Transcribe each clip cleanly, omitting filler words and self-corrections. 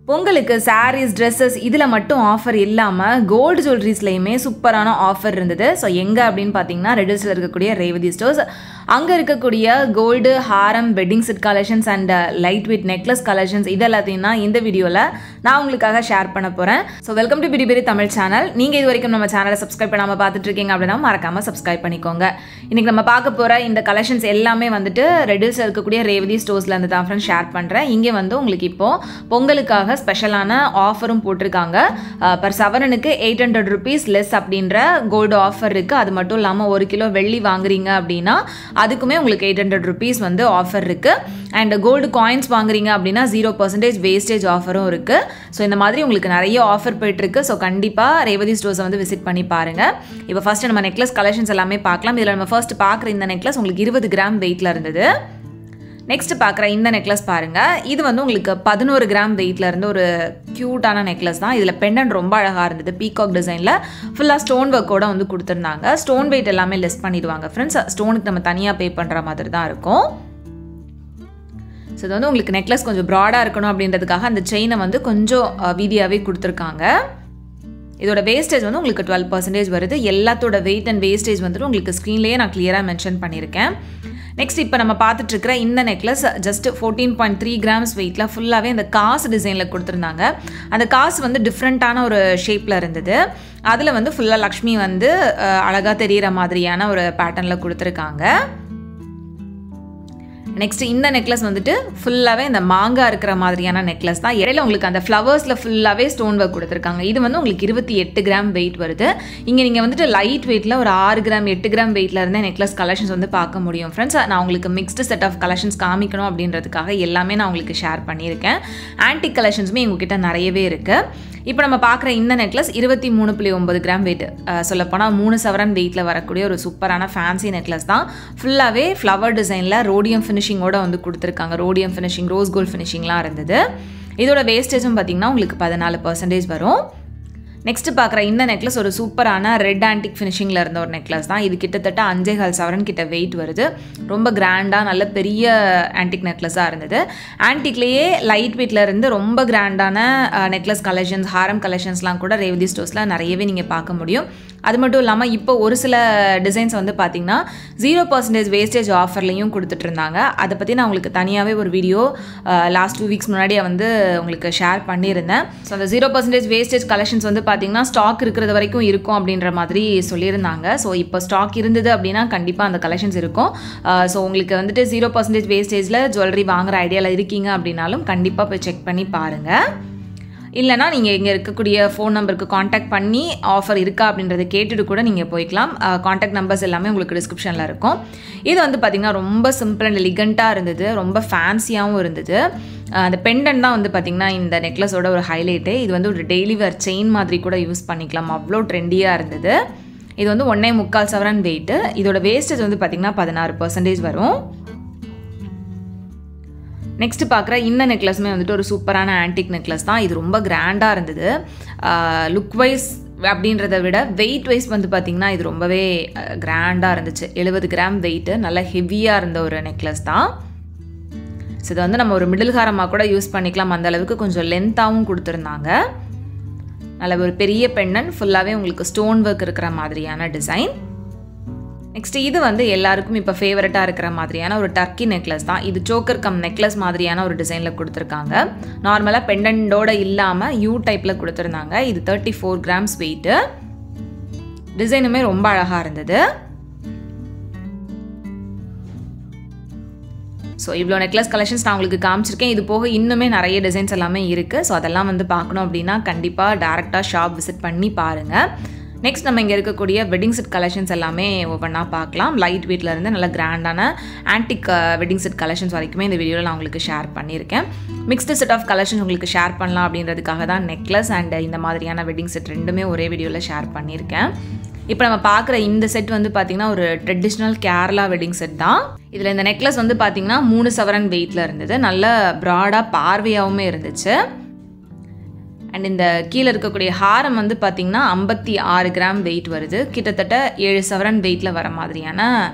பொங்கலுக்கு sarees, dresses இதில் மட்டும் ஆஃபர் இல்லாமல் கோல்டு ஜுவல்லரிஸ்லையுமே சூப்பரான ஆஃபர் இருந்தது. ஸோ எங்கே அப்படின்னு பார்த்தீங்கன்னா ரெடில்ஸில் இருக்கக்கூடிய ரேவதி ஸ்டோர்ஸ். அங்கே இருக்கக்கூடிய gold Haram wedding set collections and light weight necklace collections இது எல்லாத்தையும் தான் இந்த வீடியோவில் நான் உங்களுக்காக ஷேர் பண்ண போகிறேன். ஸோ வெல்கம் டு பிடி தமிழ் சேனல். நீங்கள் இது வரைக்கும் நம்ம சேனலை சப்ஸ்கிரைப் பண்ணாமல் பார்த்துட்டு இருக்கீங்க அப்படின்னா மறக்காமல் சப்ஸ்கிரைப் பண்ணிக்கோங்க. இன்றைக்கி நம்ம பார்க்க போகிற இந்த கலெக்ஷன்ஸ் எல்லாமே வந்துட்டு ரெடில்ஸில் இருக்கக்கூடிய ரேவதி ஸ்டோர்ஸ்லேருந்து தான் ஃப்ரெண்ட்ஸ் ஷேர் பண்ணுறேன். இங்கே வந்து உங்களுக்கு இப்போது பொங்கலுக்காக ஸ்பெஷலான ஆஃபரும் போட்டிருக்காங்க. பர் சவரனுக்கு 800 rupees லெஸ் அப்படின்ற கோல்டு ஆஃபர் இருக்குது. அது மட்டும் இல்லாமல் 1 கிலோ வெள்ளி வாங்குறீங்க அப்படின்னா அதுக்குமே உங்களுக்கு 800 rupees வந்து ஆஃபர் இருக்குது. அண்ட் கோல்டு காயின்ஸ் வாங்குறீங்க அப்படின்னா 0% வேஸ்டேஜ் ஆஃபரும் இருக்குது. ஸோ இந்த மாதிரி உங்களுக்கு நிறைய ஆஃபர் போயிட்டுருக்கு. ஸோ கண்டிப்பாக ரேவதி ஸ்டோர்ஸை வந்து விசிட் பண்ணி பாருங்கள். இப்போ ஃபஸ்ட்டு நம்ம நெக்லஸ் கலெக்ஷன்ஸ் எல்லாமே பார்க்கலாம். இதில் நம்ம ஃபர்ஸ்ட் பார்க்குற இந்த நெக்லஸ் உங்களுக்கு 20 கிராம் வெயிட்டில் இருந்தது. நெக்ஸ்ட் பார்க்குற இந்த நெக்லஸ் பாருங்கள். இது வந்து உங்களுக்கு 11 கிராம் வெயிட்டில் இருந்து ஒரு க்யூட்டான நெக்லஸ் தான். இதில் பெண்டன்ட் ரொம்ப அழகாக இருந்தது. பீகாக் டிசைனில் ஃபுல்லாக ஸ்டோன் ஒர்க்கோடு வந்து கொடுத்துருந்தாங்க. ஸ்டோன் வெயிட் எல்லாமே லெஸ் பண்ணிடுவாங்க ஃப்ரெண்ட்ஸ். ஸ்டோனுக்கு நம்ம தனியாக பே பண்ணுற மாதிரி தான் இருக்கும். ஸோ இது வந்து உங்களுக்கு நெக்லஸ் கொஞ்சம் ப்ராடாக இருக்கணும் அப்படின்றதுக்காக அந்த செயினை வந்து கொஞ்சம் வீதியாகவே கொடுத்துருக்காங்க. இதோட வேஸ்டேஜ் வந்து உங்களுக்கு 12% வருது. எல்லாத்தோட வெயிட் அண்ட் வேஸ்டேஜ் வந்துட்டு உங்களுக்கு ஸ்க்ரீன்லேயே நான் கிளியராக மென்ஷன் பண்ணியிருக்கேன். நெக்ஸ்ட் இப்போ நம்ம பார்த்துட்ருக்கிற இந்த நெக்லஸ் ஜஸ்ட் 14.3 கிராம்ஸ் வெயிட்டில் ஃபுல்லாகவே அந்த காசு டிசைனில் கொடுத்துருந்தாங்க. அந்த காசு வந்து டிஃப்ரெண்ட்டான ஒரு ஷேப்பில் இருந்தது. அதில் வந்து ஃபுல்லாக லக்ஷ்மி வந்து அழகாக தெரிகிற மாதிரியான ஒரு பேட்டர்னில் கொடுத்துருக்காங்க. நெக்ஸ்ட் இந்த நெக்லஸ் வந்துட்டு ஃபுல்லாகவே இந்த மாங்காய் இருக்கிற மாதிரியான நெக்லஸ் தான். இடையில உங்களுக்கு அந்த ஃப்ளவர்ஸில் ஃபுல்லாகவே ஸ்டோன் ஒர்க் கொடுத்துருக்காங்க. இது வந்து உங்களுக்கு 28 கிராம் வெயிட் வருது. இங்கே நீங்கள் வந்துட்டு லைட் வெயிட்டில் ஒரு 6 கிராம் 8 கிராம் வெயிட்டில் இருந்தே நெக்லஸ் கலெக்ஷன்ஸ் வந்து பார்க்க முடியும் ஃப்ரெண்ட்ஸ். நான் உங்களுக்கு மிக்ஸ்டு செட் ஆஃப் கலெக்ஷன்ஸ் காமிக்கணும் அப்படின்றதுக்காக எல்லாமே நான் உங்களுக்கு ஷேர் பண்ணியிருக்கேன். ஆன்டிக் கலெக்ஷன்ஸுமே உங்ககிட்ட நிறையவே இருக்குது. இப்போ நம்ம பார்க்குற இந்த நெக்லஸ் 23.9 கிராம் வெயிட். சொல்லப்போனால் 3 சவரன் வெயிட்டில் வரக்கூடிய ஒரு சூப்பரான ஃபேன்சி நெக்லஸ் தான். ஃபுல்லாகவே ஃப்ளவர் டிசைனில் ரோடியம் ஃபினிஷிங்கோடு வந்து கொடுத்துருக்காங்க. ரோடியம் ஃபினிஷிங், ரோஸ் கோல்ட் ஃபினிஷிங்லாம் இருந்தது. இதோட வேஸ்டேஜும் பார்த்திங்கன்னா உங்களுக்கு 14% வரும். நெக்ஸ்ட் பார்க்குற இந்த நெக்லஸ் ஒரு சூப்பரான ரெட் ஆன்டிக் ஃபினிஷிங்கில் இருந்த ஒரு நெக்லஸ் தான். இது கிட்டத்தட்ட 5.5 சவரன் கிட்ட வெயிட் வருது. ரொம்ப கிராண்டாக நல்ல பெரிய ஆன்டிக் நெக்லஸாக இருந்தது. ஆன்டிக்லேயே லைட் வெயிட்டில் இருந்து ரொம்ப கிராண்டான நெக்லஸ் கலெக்ஷன்ஸ், ஹாரம் கலெக்ஷன்ஸ்லாம் கூட ரேவதி ஸ்டோர்ஸில் நிறையவே நீங்கள் பார்க்க முடியும். அது மட்டும் இல்லாமல் இப்போ ஒரு சில டிசைன்ஸ் வந்து பார்த்திங்கன்னா 0% வேஸ்டேஜ் ஆஃபர்லையும் கொடுத்துட்ருந்தாங்க. அதை பற்றி நான் உங்களுக்கு தனியாகவே ஒரு வீடியோ லாஸ்ட் 2 வீக்ஸ் முன்னாடியே வந்து உங்களுக்கு ஷேர் பண்ணியிருந்தேன். ஸோ அந்த 0% வேஸ்டேஜ் கலெக்ஷன்ஸ் வந்து பார்த்திங்கன்னா ஸ்டாக் இருக்கிறது வரைக்கும் இருக்கும் அப்படின்ற மாதிரி சொல்லியிருந்தாங்க. ஸோ இப்போ ஸ்டாக் இருந்தது அப்படின்னா கண்டிப்பாக அந்த கலெக்ஷன்ஸ் இருக்கும். ஸோ உங்களுக்கு வந்துட்டு 0% வேஸ்டேஜில் ஜுவல்லரி வாங்குகிற ஐடியாவில் இருக்கீங்க அப்படின்னாலும் கண்டிப்பாக போய் செக் பண்ணி பாருங்கள். இல்லைனா நீங்கள் இங்கே இருக்கக்கூடிய ஃபோன் நம்பருக்கு காண்டாக்ட் பண்ணி ஆஃபர் இருக்கா அப்படின்றத கேட்டுட்டு கூட நீங்கள் போய்க்கலாம். காண்டாக்ட் நம்பர்ஸ் எல்லாமே உங்களுக்கு டிஸ்கிரிப்ஷனில் இருக்கும். இது வந்து பார்த்திங்கன்னா ரொம்ப சிம்பிள் அண்ட் எலிகண்ட்டாக இருந்தது. ரொம்ப ஃபேன்சியாகவும் இருந்தது. அந்த பெண்டன் தான் வந்து பார்த்திங்கன்னா இந்த நெக்லஸோட ஒரு ஹைலைட்டு. இது வந்து ஒரு டெய்லி வேர் செயின் மாதிரி கூட யூஸ் பண்ணிக்கலாம். அவ்வளோ ட்ரெண்டியாக இருந்தது. இது வந்து 1.25 சவரன் வெயிட்டு. இதோட வேஸ்டேஜ் வந்து பார்த்திங்கன்னா 16% வரும். நெக்ஸ்ட் பார்க்குற இந்த நெக்லஸுமே வந்துட்டு ஒரு சூப்பரான ஆன்டிக் நெக்லஸ் தான். இது ரொம்ப கிராண்டாக இருந்தது. லுக் வைஸ் அப்படின்றத விட வெயிட் வைஸ் வந்து பார்த்திங்கன்னா இது ரொம்பவே கிராண்டாக இருந்துச்சு. 70 கிராம் வெயிட்டு, நல்லா ஹெவியாக இருந்த ஒரு நெக்லஸ் தான். ஸோ இதை வந்து நம்ம ஒரு மிடில் ஹாரமாக கூட யூஸ் பண்ணிக்கலாம். அந்த அளவுக்கு கொஞ்சம் லென்த்தாகவும் கொடுத்துருந்தாங்க. நல்ல ஒரு பெரிய பெண்டன், ஃபுல்லாகவே உங்களுக்கு ஸ்டோன் ஒர்க் இருக்கிற மாதிரியான டிசைன். நெக்ஸ்ட் இது வந்து எல்லாருக்கும் இப்போ ஃபேவரட்டாக இருக்கிற மாதிரியான ஒரு டர்க்கி நெக்லஸ் தான். இது சோக்கர் கம் நெக்லஸ் மாதிரியான ஒரு டிசைனில் கொடுத்துருக்காங்க. நார்மலாக பெண்டன்டோடு இல்லாமல் யூ டைப்பில் கொடுத்துருந்தாங்க. இது 34 கிராம்ஸ் வெயிட்டு. டிசைனுமே ரொம்ப அழகாக இருந்தது. ஸோ இவ்வளோ நெக்லஸ் கலெக்ஷன்ஸ் நான் உங்களுக்கு காமிச்சிருக்கேன். இது போக இன்னுமே நிறைய டிசைன்ஸ் எல்லாமே இருக்குது. ஸோ அதெல்லாம் வந்து பார்க்கணும் அப்படின்னா கண்டிப்பாக டேரெக்டாக ஷாப் விசிட் பண்ணி பாருங்கள். நெக்ஸ்ட் நம்ம இங்கே இருக்கக்கூடிய வெட்டிங் செட் கலெக்ஷன்ஸ் எல்லாமே ஒவ்வொன்றா பார்க்கலாம். லைட் வெயிட்டில் இருந்து நல்ல கிராண்டான ஆன்டிக் வெட்டிங் செட் கலெக்ஷன்ஸ் வரைக்குமே இந்த வீடியோவில் நான் உங்களுக்கு ஷேர் பண்ணியிருக்கேன். மிக்ஸ்டு செட் ஆஃப் கலெக்ஷன்ஸ் உங்களுக்கு ஷேர் பண்ணலாம் அப்படின்றதுக்காக தான் நெக்லஸ் அண்ட் இந்த மாதிரியான வெட்டிங் செட் ரெண்டுமே ஒரே வீடியோவில் ஷேர் பண்ணியிருக்கேன். இப்போ நம்ம பார்க்குற இந்த செட் வந்து பார்த்திங்கன்னா ஒரு ட்ரெடிஷ்னல் கேரளா வெட்டிங் செட் தான். இதில் இந்த நெக்லஸ் வந்து பார்த்திங்கன்னா 3 சவரன் வெயிட்டில் இருந்தது. நல்ல ப்ராடாக பார்வையாகவுமே இருந்துச்சு. அண்ட் இந்த கீழே இருக்கக்கூடிய ஹாரம் வந்து பார்த்திங்கன்னா 56 கிராம் வெயிட் வருது. கிட்டத்தட்ட 7 சவரன் வெயிட்டில் வர மாதிரியான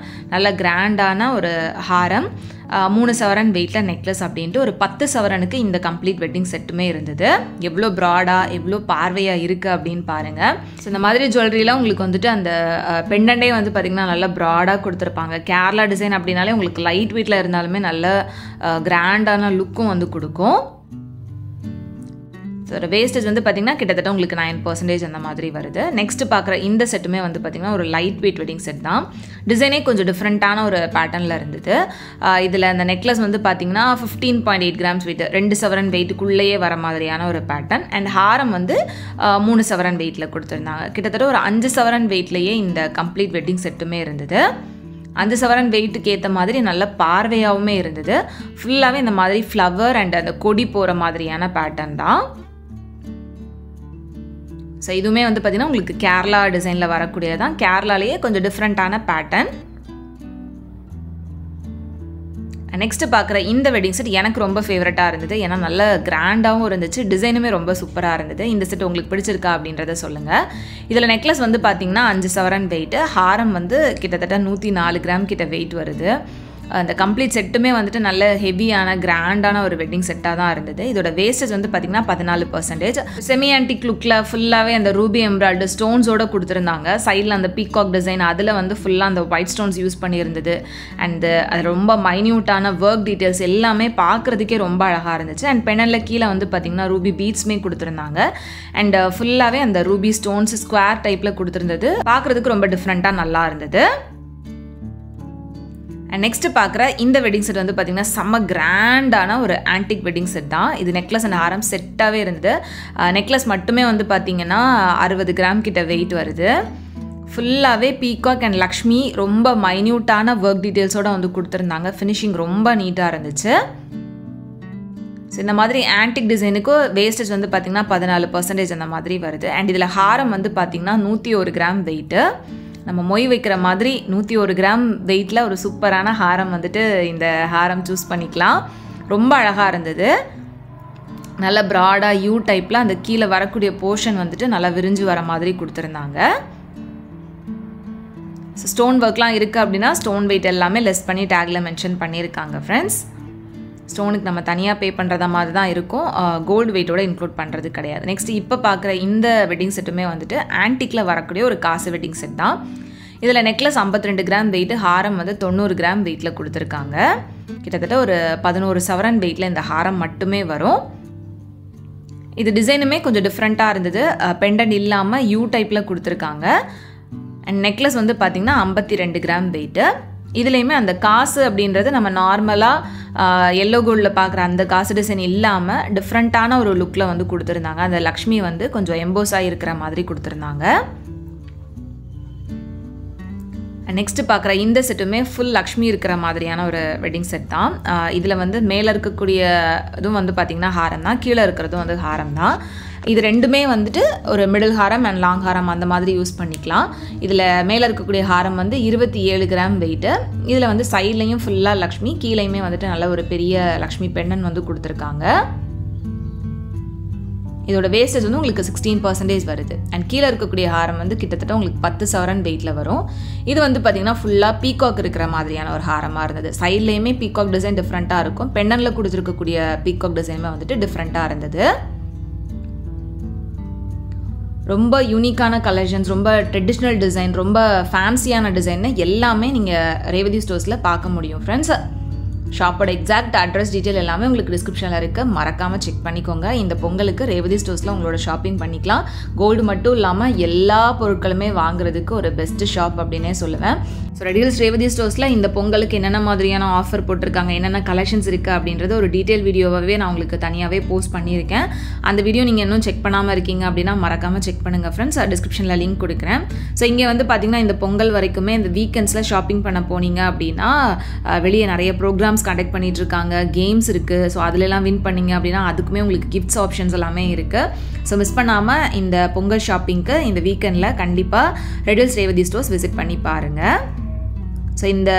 நல்ல கிராண்டான ஒரு ஹாரம், 3 சவரன் வெயிட்டில் நெக்லஸ் அப்படின்ட்டு ஒரு 10 சவரனுக்கு இந்த கம்ப்ளீட் வெட்டிங் செட்டுமே இருந்தது. எவ்வளோ ப்ராடாக எவ்வளோ பார்வையாக இருக்குது அப்படின்னு பாருங்கள். ஸோ இந்த மாதிரி ஜுவல்லரிலாம் உங்களுக்கு வந்துட்டு அந்த பெண்டண்டே வந்து பார்த்திங்கன்னா நல்லா ப்ராடாக கொடுத்துருப்பாங்க. கேரளா டிசைன் அப்படின்னாலே உங்களுக்கு லைட் வெயிட்டில் இருந்தாலுமே நல்ல கிராண்டான லுக்கும் வந்து கொடுக்கும். ஸோ ஒரு வேஸ்டேஜ் வந்து பார்த்திங்கன்னா கிட்டத்தட்ட உங்களுக்கு 9% அந்த மாதிரி வருது. நெக்ஸ்ட்டு பார்க்குற இந்த செட்டுமே வந்து பார்த்திங்கன்னா ஒரு லைட் வெயிட் வெட்டிங் செட் தான். டிசைனே கொஞ்சம் டிஃப்ரெண்ட்டான ஒரு பேட்டர்னில் இருந்தது. இதில் அந்த நெக்லஸ் வந்து பார்த்திங்கன்னா 15.8 கிராம்ஸ் வெயிட், 2 சவரன் வெயிட்டுக்குள்ளேயே வர மாதிரியான ஒரு பேட்டர்ன். அண்ட் ஹாரம் வந்து 3 சவரன் வெயிட்டில் கொடுத்துருந்தாங்க. கிட்டத்தட்ட ஒரு 5 சவரன் வெயிட்லேயே இந்த கம்ப்ளீட் வெட்டிங் செட்டுமே இருந்தது. 5 சவரன் வெயிட்டுக்கு ஏற்ற மாதிரி நல்ல பார்வையாகவுமே இருந்தது. ஃபுல்லாகவே இந்த மாதிரி ஃப்ளவர் அண்ட் அந்த கொடி போகிற மாதிரியான பேட்டர்ன் தான். ஸோ இதுவுமே வந்து பார்த்திங்கன்னா உங்களுக்கு கேரளா டிசைனில் வரக்கூடியதான். கேரளாலேயே கொஞ்சம் டிஃப்ரெண்ட்டான பேட்டர்ன். நெக்ஸ்ட்டு பார்க்குற இந்த வெட்டிங் செட் எனக்கு ரொம்ப ஃபேவரட்டாக இருந்தது. ஏன்னா நல்ல கிராண்டாகவும் இருந்துச்சு, டிசைனுமே ரொம்ப சூப்பராக இருந்தது. இந்த செட் உங்களுக்கு பிடிச்சிருக்கா அப்படின்றத சொல்லுங்கள். இதில் நெக்லஸ் வந்து பார்த்திங்கன்னா 5 சவரன் வெயிட்டு, ஹாரம் வந்து கிட்டத்தட்ட 104 கிராம் கிட்ட வெயிட் வருது. அந்த கம்ப்ளீட் செட்டுமே வந்துட்டு நல்ல ஹெவியான கிராண்டான ஒரு வெட்டிங் செட்டாக தான் இருந்தது. இதோட வேஸ்டேஜ் வந்து பார்த்திங்கன்னா 14%. செமி ஆன்டிக் லுக்கில் ஃபுல்லாகவே அந்த ரூபி எம்ப்ராய்டு ஸ்டோன்ஸோடு கொடுத்துருந்தாங்க. சைடில் அந்த பீகாக் டிசைன், அதில் வந்து ஃபுல்லாக அந்த ஒயிட் ஸ்டோன்ஸ் யூஸ் பண்ணியிருந்தது. அண்ட் அது ரொம்ப மைன்யூட்டான ஒர்க் டீட்டெயில்ஸ் எல்லாமே பார்க்குறதுக்கே ரொம்ப அழகாக இருந்துச்சு. அண்ட் பெனலில் கீழே வந்து பார்த்திங்கன்னா ரூபி பீட்ஸுமே கொடுத்துருந்தாங்க. அண்ட் ஃபுல்லாகவே அந்த ரூபி ஸ்டோன்ஸ் ஸ்கொயர் டைப்பில் கொடுத்துருந்தது. பார்க்குறதுக்கு ரொம்ப டிஃப்ரெண்ட்டாக நல்லா இருந்தது. நெக்ஸ்ட் பார்க்குற இந்த வெட்டிங் செட் வந்து பார்த்திங்கன்னா செம்ம கிராண்டான ஒரு ஆன்டிக் வெட்டிங் செட் தான். இது நெக்லஸ் அண்ட் ஹாரம் செட்டாகவே இருந்தது. நெக்லஸ் மட்டுமே வந்து பார்த்திங்கன்னா 60 கிராம் கிட்ட வெயிட் வருது. ஃபுல்லாகவே பீகாக் அண்ட் லக்ஷ்மி ரொம்ப மைன்யூட்டான ஒர்க் டீட்டெயில்ஸோடு வந்து கொடுத்துருந்தாங்க. ஃபினிஷிங் ரொம்ப நீட்டாக இருந்துச்சு. ஸோ இந்த மாதிரி ஆன்டிக் டிசைனுக்கு வேஸ்டேஜ் வந்து பார்த்திங்கன்னா 14% அந்த மாதிரி வருது. அண்ட் இதில் ஹாரம் வந்து பார்த்திங்கன்னா 101 கிராம் வெயிட்டு. நம்ம மொய் வைக்கிற மாதிரி 101 கிராம் வெயிட்டில் ஒரு சூப்பரான ஹாரம் வந்துட்டு இந்த ஹாரம் சூஸ் பண்ணிக்கலாம். ரொம்ப அழகாக இருந்தது. நல்ல ப்ராடாக யூ டைப்பில் அந்த கீழே வரக்கூடிய போர்ஷன் வந்துட்டு நல்லா விரிஞ்சு வர மாதிரி கொடுத்துருந்தாங்க. ஸோ ஸ்டோன் ஒர்க்லாம் இருக்குது அப்படின்னா ஸ்டோன் வெயிட் எல்லாமே லெஸ் பண்ணி டேக்கில் மென்ஷன் பண்ணியிருக்காங்க ஃப்ரெண்ட்ஸ். ஸ்டோனுக்கு நம்ம தனியாக பே பண்ணுறதா மாதிரி தான் இருக்கும், கோல்டு வெயிட்டோட இன்க்ளூட் பண்ணுறது கிடையாது. நெக்ஸ்ட் இப்போ பார்க்குற இந்த வெட்டிங் செட்டுமே வந்துட்டு ஆன்டிக்கில் வரக்கூடிய ஒரு காசு வெட்டிங் செட் தான். இதில் நெக்லஸ் 52 கிராம் வெயிட்டு, ஹாரம் வந்து 90 கிராம் வெயிட்டில் கொடுத்துருக்காங்க. கிட்டத்தட்ட ஒரு 11 சவரன் வெயிட்டில் இந்த ஹாரம் மட்டுமே வரும். இது டிசைனுமே கொஞ்சம் டிஃப்ரெண்ட்டாக இருந்தது. பெண்டன்ட் இல்லாமல் யூ டைப்பில் கொடுத்துருக்காங்க. அண்ட் நெக்லஸ் வந்து பார்த்திங்கன்னா 52 கிராம் வெயிட்டு. இதுலேயுமே அந்த காசு அப்படின்றது நம்ம நார்மலாக எல்லோ கோல்டில் பார்க்குற அந்த காசு டிசைன் இல்லாமல் டிஃப்ரெண்ட்டான ஒரு லுக்கில் வந்து கொடுத்துருந்தாங்க. அந்த லக்ஷ்மி வந்து கொஞ்சம் எம்போஸாக இருக்கிற மாதிரி கொடுத்துருந்தாங்க. நெக்ஸ்ட்டு பார்க்குற இந்த செட்டுமே ஃபுல் லக்ஷ்மி இருக்கிற மாதிரியான ஒரு வெட்டிங் செட் தான். இதில் வந்து மேலே இருக்கக்கூடிய இதுவும் வந்து பார்த்திங்கன்னா ஹாரம் தான், கீழே இருக்கிறதும் வந்து ஹாரம் தான். இது ரெண்டுமே வந்துட்டு ஒரு மிடில் ஹாரம் அண்ட் லாங் ஹாரம் அந்த மாதிரி யூஸ் பண்ணிக்கலாம். இதில் மேலே இருக்கக்கூடிய ஹாரம் வந்து 27 கிராம் வெயிட்டு. இதில் வந்து சைட்லேயும் ஃபுல்லாக லக்ஷ்மி, கீழேயுமே வந்துட்டு நல்ல ஒரு பெரிய லக்ஷ்மி பெண்டன் வந்து கொடுத்துருக்காங்க. இதோட வேஸ்டேஜ் வந்து உங்களுக்கு 16% வருது. அண்ட் கீழே இருக்கக்கூடிய ஹாரம் வந்து கிட்டத்தட்ட உங்களுக்கு 10 சவரன் வெயிட்டில் வரும். இது வந்து பார்த்திங்கன்னா ஃபுல்லாக பீகாக் இருக்கிற மாதிரியான ஒரு ஹாரமாக இருந்தது. சைட்லேயுமே பீகாக் டிசைன் டிஃப்ரெண்ட்டாக இருக்கும். பெண்டனில் கொடுத்துருக்கக்கூடிய பீகாக் டிசைனுமே வந்துட்டு டிஃப்ரெண்ட்டாக இருந்தது. ரொம்ப யூனிக்கான கலெக்ஷன்ஸ், ரொம்ப ட்ரெடிஷ்னல் டிசைன், ரொம்ப ஃபேன்சியான டிசைன் எல்லாமே நீங்கள் ரேவதி ஸ்டோர்ஸில் பார்க்க முடியும் ஃப்ரெண்ட்ஸ். ஷாப்போட எக்ஸாக்ட் அட்ரஸ் டீட்டெயில் எல்லாமே உங்களுக்கு டிஸ்கிரிப்ஷனில் இருக்குது, மறக்காமல் செக் பண்ணிக்கோங்க. இந்த பொங்கலுக்கு ரேவதி ஸ்டோர்ஸில் உங்களோட ஷாப்பிங் பண்ணிக்கலாம். கோல்டு மட்டும் இல்லாமல் எல்லா பொருட்களுமே வாங்குறதுக்கு ஒரு பெஸ்ட்டு ஷாப் அப்படின்னே சொல்லுவேன். ஸோ ரெடில்ஸ் ரேவதி ஸ்டோர்ஸில் இந்த பொங்கலுக்கு என்னென்ன மாதிரியான ஆஃபர் போட்டிருக்காங்க, என்னென்ன கலெக்ஷன்ஸ் இருக்குது அப்படின்றது ஒரு டீட்டெயில் வீடியோவாகவே நான் உங்களுக்கு தனியாகவே போஸ்ட் பண்ணியிருக்கேன். அந்த வீடியோ நீங்கள் இன்னும் செக் பண்ணாமல் இருக்கீங்க அப்படின்னா மறக்காமல் செக் பண்ணுங்கள் ஃப்ரெண்ட்ஸ். டிஸ்கிரிப்ஷனில் லிங்க் கொடுக்குறேன். ஸோ இங்கே வந்து பார்த்திங்கன்னா இந்த பொங்கல் வரைக்குமே இந்த வீக்கெண்ட்ஸில் ஷாப்பிங் பண்ண போனீங்க அப்படின்னா வெளியே நிறைய ப்ரோக்ராம்ஸ் கண்டக்ட் பண்ணிட்டு இருக்காங்க, கேம்ஸ் இருக்குது. ஸோ அதிலெல்லாம் வின் பண்ணிங்க அப்படின்னா அதுக்குமே உங்களுக்கு கிஃப்ட்ஸ் ஆப்ஷன்ஸ் எல்லாமே இருக்குது. ஸோ மிஸ் பண்ணாமல் இந்த பொங்கல் ஷாப்பிங்க்கு இந்த வீக்கெண்டில் கண்டிப்பாக ரெடில்ஸ் ரேவதி ஸ்டோர்ஸ் விசிட் பண்ணி பாருங்கள். ஸோ ஸோ இந்த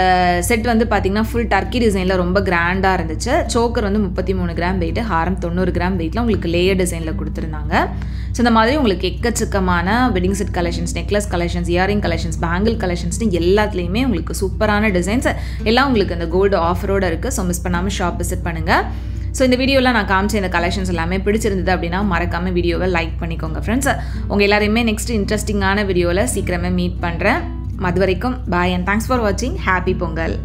செட் வந்து பார்த்திங்கன்னா ஃபுல் டர்க்கி டிசைனில் ரொம்ப கிராண்டாக இருந்துச்சு. சோக்கர் வந்து 33 கிராம் வெயிட்டு, ஹாரம் 90 கிராம் வெயிட்டில் உங்களுக்கு லேயர் டிசைனில் கொடுத்துருந்தாங்க. ஸோ இந்த மாதிரி உங்களுக்கு எக்கச்சக்கமான wedding set collections, necklace collections, earring collections, bangle கலெக்ஷன்ஸ்னு எல்லாத்துலேயுமே உங்களுக்கு சூப்பரான டிசைன்ஸ் எல்லாம் உங்களுக்கு இந்த கோல்டு ஆஃபரோடு இருக்குது. ஸோ மிஸ் பண்ணாமல் ஷாப் விசிட் பண்ணுங்கள். ஸோ இந்த வீடியோவில் நான் காமிச்ச இந்த கலெக்ஷன்ஸ் எல்லாமே பிடிச்சிருந்தது அப்படின்னா மறக்காமல் வீடியோவை லைக் பண்ணிக்கோங்க ஃப்ரெண்ட்ஸ். உங்கள் எல்லாரையுமே நெக்ஸ்ட் இன்ட்ரெஸ்டிங்கான வீடியோவில் சீக்கிரமே மீட் பண்ணுறேன். அது வரைக்கும் பாய் அண்ட் தேங்க்ஸ் ஃபார் வாட்சிங். ஹாப்பி பொங்கல்.